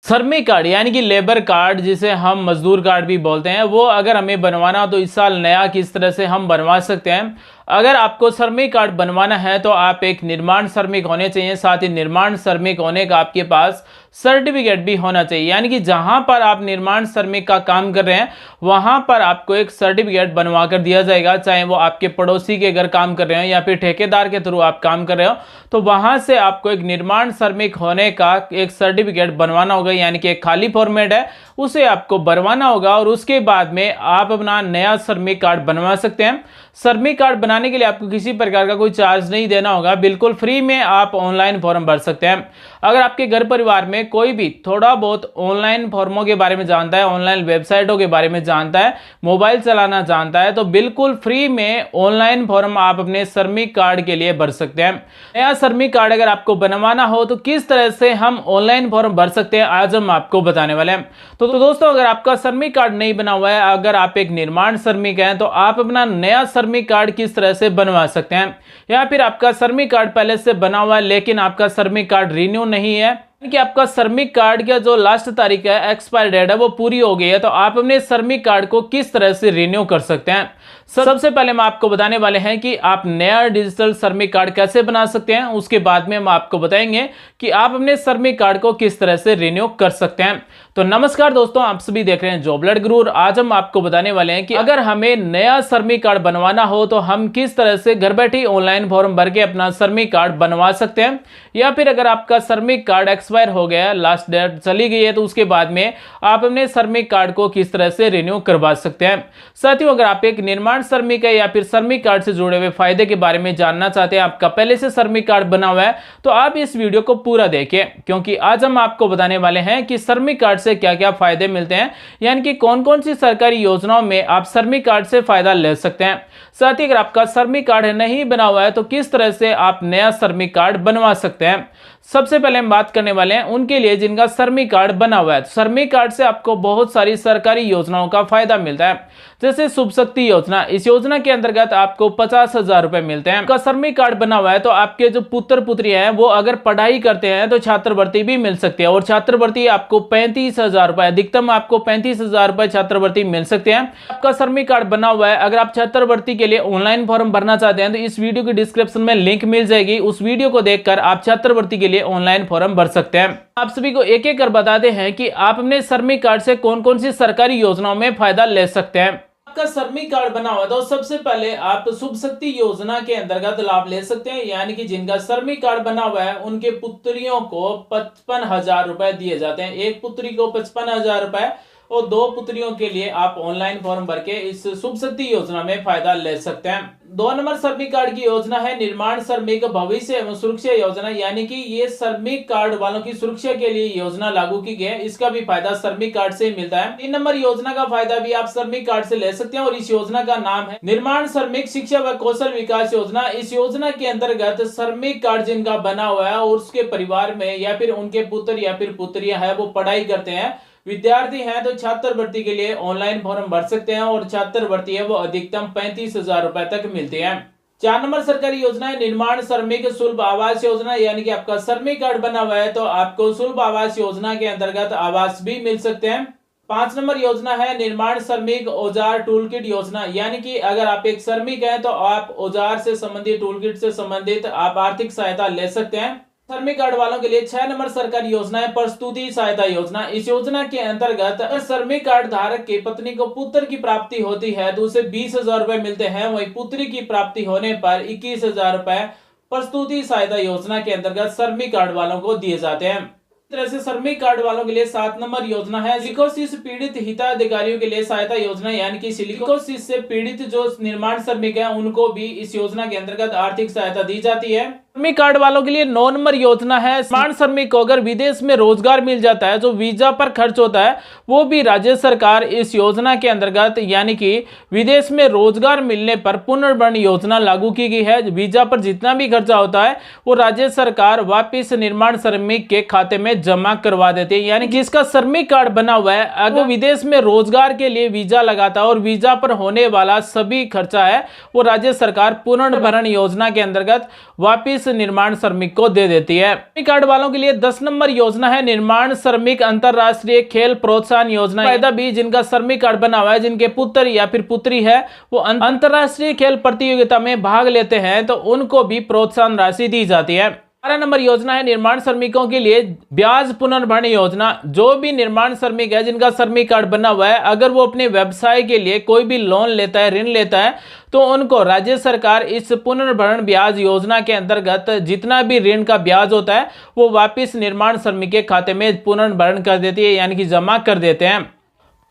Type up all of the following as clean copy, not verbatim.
श्रमिक कार्ड यानी कि लेबर कार्ड, जिसे हम मजदूर कार्ड भी बोलते हैं, वो अगर हमें बनवाना हो तो इस साल नया किस तरह से हम बनवा सकते हैं। अगर आपको श्रमिक कार्ड बनवाना है तो आप एक निर्माण श्रमिक होने चाहिए, साथ ही निर्माण श्रमिक होने का आपके पास सर्टिफिकेट भी होना चाहिए। यानी कि जहां पर आप निर्माण श्रमिक का काम कर रहे हैं वहां पर आपको एक सर्टिफिकेट बनवा कर दिया जाएगा, चाहे वो आपके पड़ोसी के घर काम कर रहे हो या फिर ठेकेदार के थ्रू आप काम कर रहे हो, तो वहां से आपको एक निर्माण श्रमिक होने का एक सर्टिफिकेट बनवाना होगा। यानी कि एक खाली फॉर्मेट है, उसे आपको भरवाना होगा और उसके बाद में आप अपना नया श्रमिक कार्ड बनवा सकते हैं। श्रमिक कार्ड बनाने के लिए आपको किसी प्रकार का कोई चार्ज नहीं देना होगा, बिल्कुल फ्री में आप ऑनलाइन फॉर्म भर सकते हैं। अगर आपके घर परिवार में कोई भी थोड़ा बहुत ऑनलाइन फॉर्मों के बारे में जानता है, ऑनलाइन वेबसाइटों के बारे में जानता है, मोबाइल चलाना जानता है, तो बिल्कुल फ्री में ऑनलाइन फॉर्म आप अपने श्रमिक कार्ड के लिए भर सकते हैं। नया श्रमिक कार्ड अगर आपको बनवाना हो तो किस तरह से हम ऑनलाइन फॉर्म भर सकते हैं, आज हम आपको बताने वाले हैं। तो दोस्तों, अगर आपका श्रमिक कार्ड नहीं बना हुआ है, अगर आप एक निर्माण श्रमिक हैं, तो आप अपना नया श्रमिक कार्ड किस तरह से बनवा सकते हैं। या फिर आपका श्रमिक कार्ड पहले से बना हुआ है लेकिन आपका श्रमिक कार्ड रिन्यू नहीं है, कि आपका श्रमिक कार्ड का जो लास्ट तारीख है, एक्सपायर डेट है, वो पूरी हो गई है, तो आप अपने श्रमिक कार्ड को किस तरह से रिन्यू कर सकते हैं। सबसे पहले हम आपको बताने वाले हैं कि आप नया डिजिटल श्रमिक कार्ड कैसे बना सकते हैं। उसके बाद में हम आपको बताएंगे कि आप अपने श्रमिक कार्ड को किस तरह से रिन्यू कर सकते हैं। तो नमस्कार दोस्तों, आप सभी देख रहे हैं जॉब अलर्ट गुरु। आज हम आपको बताने वाले हैं कि अगर हमें नया श्रमिक कार्ड बनवाना हो तो हम किस तरह से घर बैठे ऑनलाइन फॉर्म भर के अपना श्रमिक कार्ड बनवा सकते हैं। या फिर अगर आपका श्रमिक कार्ड एक्सपायर हो गया, लास्ट डेट चली गई है, तो उसके बाद में आप अपने श्रमिक कार्ड को किस तरह से रिन्यू करवा सकते हैं। साथियों, अगर आप एक निर्माण श्रमिक है या फिर श्रमिक कार्ड से जुड़े हुए फायदे के बारे में जानना चाहते हैं, आपका पहले से श्रमिक कार्ड बना हुआ है, तो आप इस वीडियो को पूरा देखें, क्योंकि आज हम आपको बताने वाले हैं कि श्रमिक कार्ड से क्या क्या फायदे मिलते हैं, यानी कि कौन कौन सी सरकारी योजनाओं में आप श्रमिक कार्ड से फायदा ले सकते हैं। साथ ही अगर आपका श्रमिक कार्ड नहीं बना हुआ है तो किस तरह से आप नया श्रमिक कार्ड बनवा सकते हैं। सबसे पहले हम बात करने वाले हैं उनके लिए जिनका श्रमिक कार्ड बना हुआ है। श्रमिक कार्ड से आपको बहुत सारी सरकारी योजनाओं का फायदा मिलता है, जैसे शुभ शक्ति योजना। इस योजना के अंतर्गत आपको 50,000 रुपए मिलते हैं। आपका श्रमिक कार्ड बना हुआ है तो आपके जो पुत्र पुत्री हैं वो अगर पढ़ाई करते हैं तो छात्रवृत्ति भी मिल सकती है, और छात्रवृत्ति आपको 35,000 रुपए, अधिकतम आपको 35,000 रुपए छात्रवृत्ति मिल सकते हैं। आपका श्रमिक कार्ड बना हुआ है, अगर आप छात्रवृत्ति के लिए ऑनलाइन फॉर्म भरना चाहते हैं तो इस वीडियो के डिस्क्रिप्शन में लिंक मिल जाएगी, उस वीडियो को देखकर आप छात्रवृत्ति के लिए ऑनलाइन फॉर्म भर सकते हैं। आप सभी को एक एक कर बताते हैं कि आप अपने श्रमिक कार्ड से कौन कौन सी सरकारी योजनाओं में फायदा ले सकते हैं। आपका श्रमिक कार्ड बना हुआ तो सबसे पहले आप शुभ शक्ति योजना के अंतर्गत लाभ ले सकते हैं, यानी कि जिनका श्रमिक कार्ड बना हुआ है उनके पुत्रियों को 55,000 रुपए दिए जाते हैं। एक पुत्री को 55,000 रुपए और 2 पुत्रियों के लिए आप ऑनलाइन फॉर्म भर के इस शुभ शक्ति योजना में फायदा ले सकते हैं। 2 नंबर श्रमिक कार्ड की योजना है निर्माण श्रमिक भविष्य एवं सुरक्षा योजना, यानी कि ये श्रमिक कार्ड वालों की सुरक्षा के लिए योजना लागू की गई है। इसका भी फायदा श्रमिक कार्ड से मिलता है। 3 नंबर योजना का फायदा भी आप श्रमिक कार्ड से ले सकते हैं और इस योजना का नाम है निर्माण श्रमिक शिक्षा व कौशल विकास योजना। इस योजना के अंतर्गत श्रमिक कार्ड जिनका बना हुआ है और उसके परिवार में या फिर उनके पुत्र या फिर पुत्रियां है वो पढ़ाई करते हैं, विद्यार्थी हैं, तो छात्रवृत्ति के लिए ऑनलाइन फॉर्म भर सकते हैं और छात्रवृत्ति है वो अधिकतम 35,000 रुपए तक मिलती है। 4 नंबर सरकारी योजना है निर्माण श्रमिक सुलभ आवास योजना, यानी कि आपका श्रमिक कार्ड बना हुआ है तो आपको सुलभ आवास योजना के अंतर्गत आवास भी मिल सकते हैं। 5 नंबर योजना है निर्माण श्रमिक औजार टूल किट योजना, यानी कि अगर आप एक श्रमिक हैं तो आप औजार से संबंधित, टूल किट से संबंधित आप आर्थिक सहायता ले सकते हैं। श्रमिक कार्ड वालों के लिए 6 नंबर सरकारी योजना है प्रस्तुति सहायता योजना। इस योजना के अंतर्गत अगर श्रमिक कार्ड धारक की पत्नी को पुत्र की प्राप्ति होती है तो उसे 20,000 रुपए मिलते हैं, वही पुत्री की प्राप्ति होने पर 21,000 रुपए प्रस्तुति सहायता योजना के अंतर्गत श्रमिक कार्ड वालों को दिए जाते हैं। इस तरह से श्रमिक कार्ड वालों के लिए 7 नंबर योजना है सिलिकोसिस पीड़ित हिताधिकारियों के लिए सहायता योजना, यानी कि सिलिकोसिस से पीड़ित जो निर्माण श्रमिक है उनको भी इस योजना के अंतर्गत आर्थिक सहायता दी जाती है। श्रमिक कार्ड वालों के लिए 9 नंबर योजना है निर्माण श्रमिक को अगर विदेश में रोजगार मिल जाता है, जो वीजा पर खर्च होता है वो भी राज्य सरकार इस योजना के अंतर्गत, यानी कि विदेश में रोजगार मिलने पर पुनर्भरण योजना लागू की गई है। वीजा पर जितना भी खर्चा होता है वो राज्य सरकार वापिस निर्माण श्रमिक के खाते में जमा करवा देते हैं, यानी कि जिसका श्रमिक कार्ड बना हुआ है अगर विदेश में रोजगार के लिए वीजा लगाता है और वीजा पर होने वाला सभी खर्चा है वो राज्य सरकार पुनर्भरण योजना के अंतर्गत वापिस वापिस निर्माण श्रमिक को दे देती है। श्रमिक कार्ड वालों के लिए 10 नंबर योजना है निर्माण श्रमिक अंतरराष्ट्रीय खेल प्रोत्साहन योजना। फायदा भी जिनका श्रमिक कार्ड बना हुआ है, जिनके पुत्र या फिर पुत्री है वो अंतरराष्ट्रीय खेल प्रतियोगिता में भाग लेते हैं तो उनको भी प्रोत्साहन राशि दी जाती है। 12 नंबर योजना है निर्माण श्रमिकों के लिए ब्याज पुनर्भरण योजना। जो भी निर्माण श्रमिक है जिनका श्रमिक कार्ड बना हुआ है, अगर वो अपने व्यवसाय के लिए कोई भी लोन लेता है, ऋण लेता है, तो उनको राज्य सरकार इस पुनर्भरण ब्याज योजना के अंतर्गत जितना भी ऋण का ब्याज होता है वो वापिस निर्माण श्रमिक के खाते में पुनर्भरण कर देती है, यानी कि जमा कर देते हैं।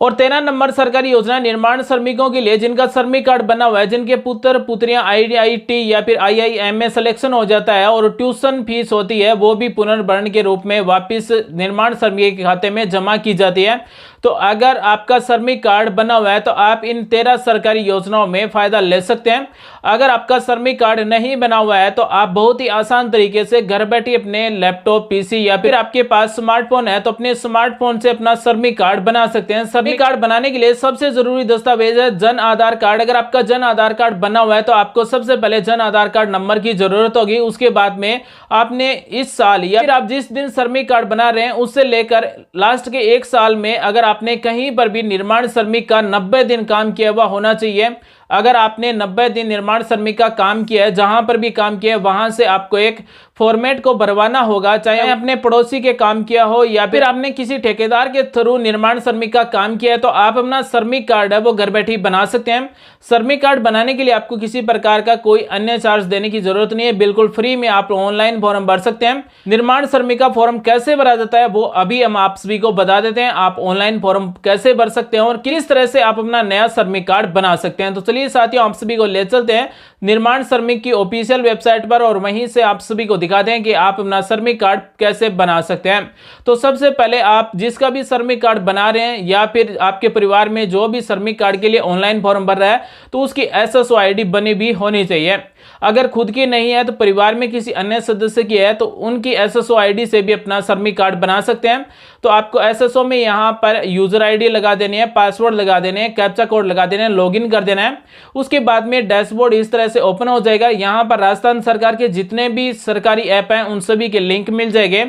और 13 नंबर सरकारी योजना निर्माण श्रमिकों के लिए जिनका श्रमिक कार्ड बना हुआ है, जिनके पुत्र पुत्रियां IIT या फिर IIM में सिलेक्शन हो जाता है और ट्यूशन फीस होती है वो भी पुनर्भरण के रूप में वापस निर्माण श्रमिक के खाते में जमा की जाती है। तो अगर आपका श्रमिक कार्ड बना हुआ है तो आप इन 13 सरकारी योजनाओं में फायदा ले सकते हैं। अगर आपका श्रमिक कार्ड नहीं बना हुआ है तो आप बहुत ही आसान तरीके से घर बैठे अपने लैपटॉप, PC या फिर आपके पास स्मार्टफोन है तो अपने स्मार्टफोन से अपना श्रमिक कार्ड बना सकते हैं। श्रमिक कार्ड बनाने के लिए सबसे जरूरी दस्तावेज है जन आधार कार्ड। अगर आपका जन आधार कार्ड बना हुआ है तो आपको सबसे पहले जन आधार कार्ड नंबर की जरूरत होगी। उसके बाद में आपने इस साल या फिर आप जिस दिन श्रमिक कार्ड बना रहे हैं उससे लेकर लास्ट के 1 साल में अगर आपने कहीं पर भी निर्माण श्रमिक का 90 दिन काम किया हुआ होना चाहिए। अगर आपने 90 दिन निर्माण श्रमिक का काम किया है, जहां पर भी काम किया है वहां से आपको एक फॉर्मेट को भरवाना होगा, चाहे अपने पड़ोसी के काम किया हो या फिर आपने किसी ठेकेदार के थ्रू निर्माण श्रमिक का काम किया है, तो आप अपना श्रमिक कार्ड है वो घर बैठे ही बना सकते हैं। श्रमिक कार्ड बनाने के लिए आपको किसी प्रकार का कोई अन्य चार्ज देने की जरूरत नहीं है, बिल्कुल फ्री में आप ऑनलाइन फॉर्म भर सकते हैं। निर्माण श्रमिक का फॉर्म कैसे भरा जाता है वो अभी हम आप सभी को बता देते हैं। आप ऑनलाइन फॉर्म कैसे भर सकते हैं और किस तरह से आप अपना नया श्रमिक कार्ड बना सकते हैं। तो चलिए साथियों, आप सभी को ले चलते हैं निर्माण श्रमिक की ऑफिशियल वेबसाइट पर और वहीं से आप सभी को दिखाते हैं कि आप अपना श्रमिक कार्ड कैसे बना सकते हैं। तो सबसे पहले आप जिसका भी श्रमिक कार्ड बना रहे हैं या फिर आपके परिवार में जो भी श्रमिक कार्ड के लिए ऑनलाइन फॉर्म भर रहा है तो उसकी SSO ID बनी भी होनी चाहिए। अगर खुद की नहीं है तो परिवार में किसी अन्य सदस्य की है तो उनकी SSO ID से भी अपना श्रमिक कार्ड बना सकते हैं। तो आपको SSO में यहाँ पर यूजर ID लगा देनी है, पासवर्ड लगा देने हैं, कैप्चा कोड लगा देना है, लॉगिन कर देना है। उसके बाद में डैशबोर्ड इस तरह से ओपन हो जाएगा। यहाँ पर राजस्थान सरकार के जितने भी सरकारी ऐप हैं उन सभी के लिंक मिल जाएंगे।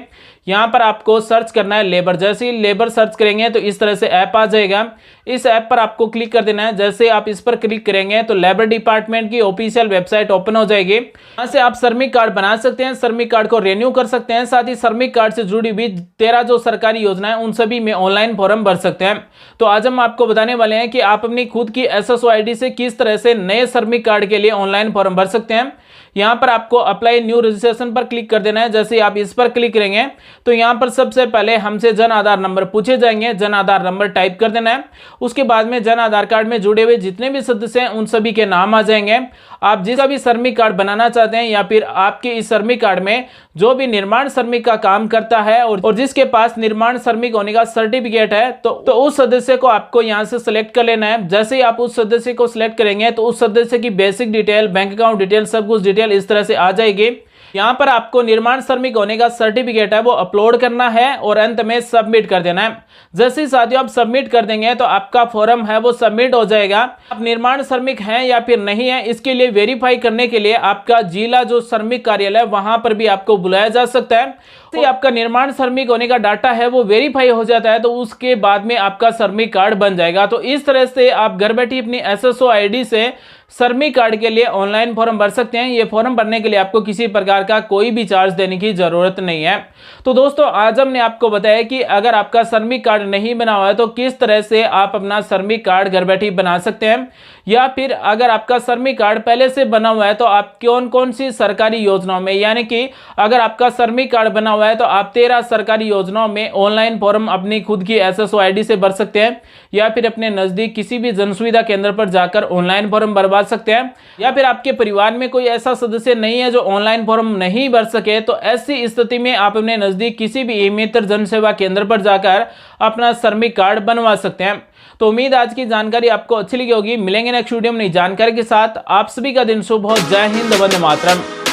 यहाँ पर आपको सर्च करना है लेबर। जैसे ही लेबर सर्च करेंगे तो इस तरह से ऐप आ जाएगा। इस ऐप पर आपको क्लिक कर देना है। जैसे आप इस पर क्लिक करेंगे तो लेबर डिपार्टमेंट की ऑफिशियल वेबसाइट ओपन हो जाएगी। यहाँ से आप श्रमिक कार्ड बना सकते हैं, श्रमिक कार्ड को रिन्यू कर सकते हैं, साथ ही श्रमिक कार्ड से जुड़ी भी 13 जो सरकारी योजना है उन सभी में ऑनलाइन फॉर्म भर सकते हैं। तो आज हम आपको बताने वाले हैं कि आप अपनी खुद की SSO ID से किस तरह से नए श्रमिक कार्ड के लिए ऑनलाइन फॉर्म भर सकते हैं। यहाँ पर आपको अप्लाई न्यू रजिस्ट्रेशन पर क्लिक कर देना है। जैसे आप इस पर क्लिक करेंगे तो यहाँ पर सबसे पहले हमसे जन आधार नंबर पूछे जाएंगे, जन आधार नंबर टाइप कर देना है। उसके बाद में जन आधार कार्ड में जुड़े हुए जितने भी सदस्य हैं उन सभी के नाम आ जाएंगे। आप जिसका भी श्रमिक कार्ड बनाना चाहते हैं या फिर आपके इस श्रमिक कार्ड में जो भी निर्माण श्रमिक का काम करता है और जिसके पास निर्माण श्रमिक होने का सर्टिफिकेट है तो उस सदस्य को आपको यहाँ से सिलेक्ट कर लेना है। जैसे ही आप उस सदस्य को सिलेक्ट करेंगे तो उस सदस्य की basic detail, bank account detail, सब कुछ डिटेल इस तरह से आ जाएगी। यहाँ पर आपको निर्माण श्रमिक होने का सर्टिफिकेट है वो अपलोड करना है और अंत में सबमिट कर देना है। जैसे ही साथियों आप सबमिट कर देंगे तो आपका फॉर्म है वो सबमिट हो जाएगा। आप निर्माण श्रमिक हैं या फिर नहीं है इसके लिए वेरीफाई करने के लिए आपका जिला जो श्रमिक कार्यालय वहां पर भी आपको बुलाया जा सकता है। तो आपका निर्माण श्रमिक होने का डाटा है वो वेरीफाई हो जाता है तो उसके बाद में आपका श्रमिक कार्ड बन जाएगा। तो इस तरह से आप घर बैठे अपनी SSO ID से श्रमिक कार्ड के लिए ऑनलाइन फॉर्म भर सकते हैं। ये फॉर्म भरने के लिए आपको किसी प्रकार का कोई भी चार्ज देने की जरूरत नहीं है। तो दोस्तों आज हमने आपको बताया कि अगर आपका श्रमिक कार्ड नहीं बना हुआ है तो किस तरह से आप अपना श्रमिक कार्ड घर बैठे बना सकते हैं, या फिर अगर आपका श्रमिक कार्ड पहले से बना हुआ है तो आप कौन कौन सी सरकारी योजनाओं में, यानी कि अगर आपका श्रमिक कार्ड बना हुआ है तो आप 13 सरकारी योजनाओं में ऑनलाइन फॉर्म अपनी खुद की SSO ID से भर सकते हैं, या फिर अपने नजदीक किसी भी जन सुविधा केंद्र पर जाकर ऑनलाइन फॉर्म भरवा सकते हैं, या फिर आपके परिवार में कोई ऐसा सदस्य नहीं है जो ऑनलाइन फॉर्म नहीं भर सके तो ऐसी स्थिति में आप अपने नजदीक किसी भी ई-मित्र जन सेवा केंद्र पर जाकर अपना श्रमिक कार्ड बनवा सकते हैं। तो उम्मीद आज की जानकारी आपको अच्छी लगी होगी। मिलेंगे नेक्स्ट वीडियो में नई जानकारी के साथ। आप सभी का दिन शुभ हो। जय हिंद, वंदे मातरम।